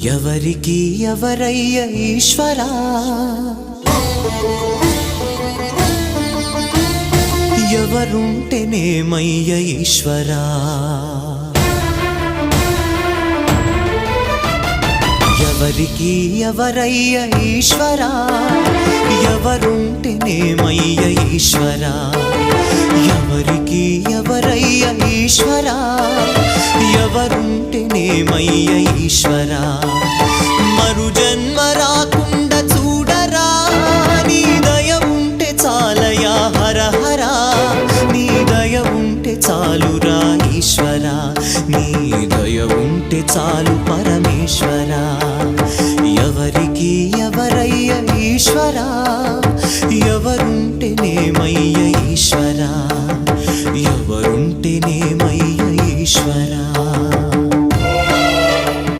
ఎవరికి ఎవరయ్య ఈశ్వరా, ఎవరుంటేనేమయ్య ఈశ్వరా, ఎవరికి ఎవరయ్య ఈశ్వరా, ఎవరుంటేనేమయ్య ఈశ్వరా, ఎవరికి ఎవరయ్య ఈశ్వరా, ఎవరుంటేనేమయ్య ఈశ్వరా. మరు జన్మ రాకుండా చూడరా, నీ దయ ఉంటే చాలయా హర హరా, నీ దయ ఉంటే చాలురా ఈశ్వరా, నీ దయ ఉంటే చాలు పరమేశ్వరా. ఎవరికి ఎవరయ్య ఈశ్వరా, ఎవరుంటేనేమయ్య ఈశ్వరా, ఎవరుంటేనేమయ్య ఈశ్వరా.